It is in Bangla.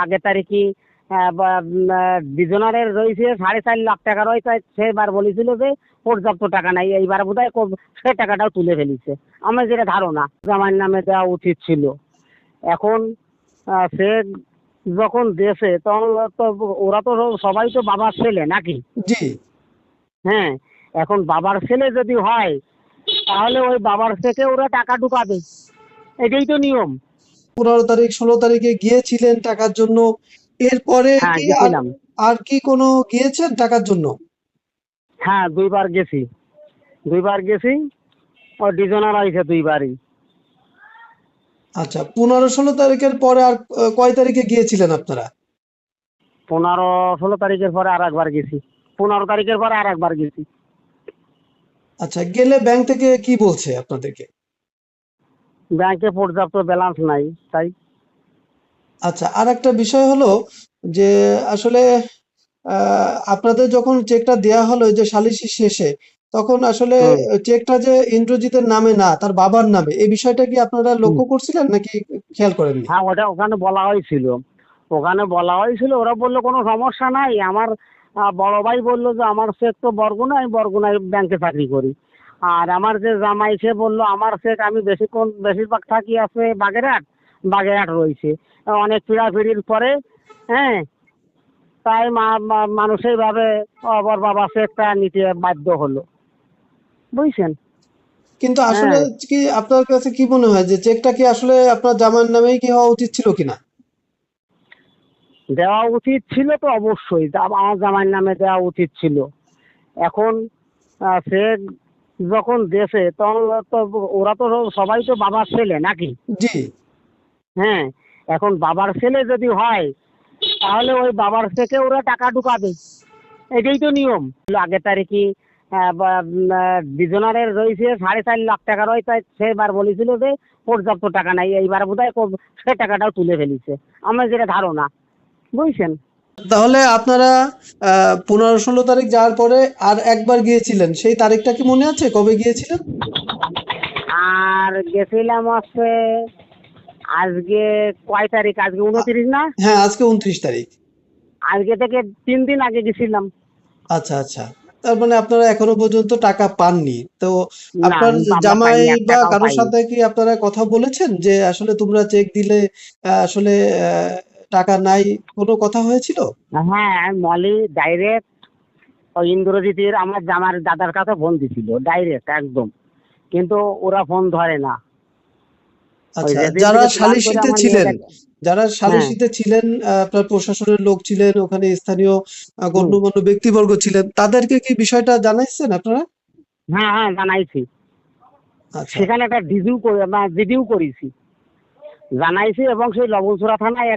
আগের তারিখে ডিজনারের রয়েছে 4.5 লাখ টাকা রয়েছে। সেবার বলেছিল যে পর্যাপ্ত টাকা নাই, এইবার বোধ হয় সে টাকাটাও তুলে ফেলেছে। আমার যেটা ধারণা জামাইয়ের নামে দেওয়া উচিত ছিল। এখন সে যখন দেশে তখন তো ওরা তো সবাই তো বাবার ছেলে নাকি? জি। হ্যাঁ, এখন বাবার ছেলে যদি হয় তাহলে ওই বাবার থেকে ওরা টাকা ঢুকাবে, এটাই তো নিয়ম। 15 তারিখ 16 তারিখে গিয়েছিলেন টাকার জন্য, এরপরে হ্যাঁ কি আর গেছিলাম। আর কি কোনো গিয়েছেন টাকার জন্য? হ্যাঁ 2বার গেছি, 2বার গেছি। ও ডিজনার আইছে 2বারই। আচ্ছা, 15-16 তারিখের পরে আর কয় তারিখে গিয়েছিলেন আপনারা? 15-16 তারিখের পরে আর একবার গেছি, 15 তারিখের পরে আর একবার গেছি। আচ্ছা, গেলে ব্যাংক থেকে কি বলছে আপনাদেরকে? ব্যাংকে পর্যাপ্ত ব্যালেন্স নাই তাই। আচ্ছা, আর একটা বিষয় হলো যে আসলে আপনাদের যখন চেকটা দেয়া হলো যে সালিসি শেষে, তখন আসলে হুম চেকটা যে ইন্দ্রজিতের নামে না, তার বাবার নামে, এই বিষয়টা কি আপনারা হুম। লক্ষ্য করছিলেন নাকি খেয়াল করেননি? হ্যাঁ ওটা ওখানে বলা হয়েছিল, ওখানে বলা হয়েছিল। ওরা বললো কোনো সমস্যা নাই। আমার বড় ভাই বললো যে আমার চেক তো বরগুনা, আমি বরগুনায় ব্যাংকে চাকরি করি। আর আমার যে জামাই সে বললো আমার চেক, আমি বেশিরভাগ থাকি আছে বাগেরহাট, বাগেরহাট রয়েছে। অনেক পীড়াপিড়ির পরে, হ্যাঁ, তাই মানুষ এইভাবে আবার বাবা চেকটা নিতে বাধ্য হলো, বুঝছেন? কিন্তু আসলে হ্যাঁ, কি আপনার কাছে কি মনে হয় যে চেকটা কি আসলে আপনার জামাইয়ের নামেই কি হওয়া উচিত ছিল কিনা? দেওয়া উচিত ছিল তো অবশ্যই, আমার জামাইয়ের নামে দেওয়া উচিত ছিল। এখন সে যখন দেশে তখন তো ওরা তো সবাই তো বাবার ছেলে নাকি? জি। হ্যাঁ, এখন বাবার ছেলে যদি হয় তাহলে ওই বাবার থেকে ওরা টাকা ঢুকাবে, এটাই তো নিয়ম। আগের তারিখে ডিজনারের রয়েছে 4.5 লাখ টাকা রয়েছে। সেবার বলেছিল যে পর্যাপ্ত টাকা নাই, এইবার বোধ হয় সে টাকাটাও তুলে ফেলেছে। আমার যেটা ধারণা, বুঝছেন? তাহলে আপনারা 15-16 তারিখ যাওয়ার পরে আর একবার গিয়েছিলেন, সেই তারিখটা কি মনে আছে কবে গিয়েছিলেন? আর গেছিলাম হচ্ছে আজকে কয় তারিখ? আজকে আ- 29 না? হ্যাঁ, আজকে 29 তারিখ। আজকে থেকে 3 দিন আগে গেছিলাম। আচ্ছা, আচ্ছা। তার মানে আপনারা এখনো পর্যন্ত টাকা পাননি। তো না, আপনার আমরা জামাই পাইনি, 1 টাকাও বা কারোর পাইনি। সাথে কি আপনারা কথা বলেছেন যে আসলে তোমরা চেক দিলে আসলে টাকা নাই, কোনো কথা হয়েছিল? হ্যাঁ মলি ডাইরেক্ট ওই ইন্দ্রজিতের আমার জামার দাদার কাছে ফোন দিছিল ডাইরেক্ট একদম, কিন্তু ওরা ফোন ধরে না। ওই আচ্ছা, যেদিন যারা থেকে প্ল্যান করে সালিসিতে আমার ছিলেন, মেয়েটাকে। যারা হ্যাঁ সালিসিতে ছিলেন, আপনার প্রশাসনের লোক ছিলেন, ওখানে স্থানীয় হুম, গণ্যমান্য ব্যক্তিবর্গ ছিলেন, তাদেরকে কি বিষয়টা জানাইছেন আপনারা? হ্যাঁ হ্যাঁ জানাইছি। আচ্ছা। সেখানে একটা ডিজিউ করে, ডিডিউ করেছি, জানাইছি। এবং সেই লবণছড়া থানায়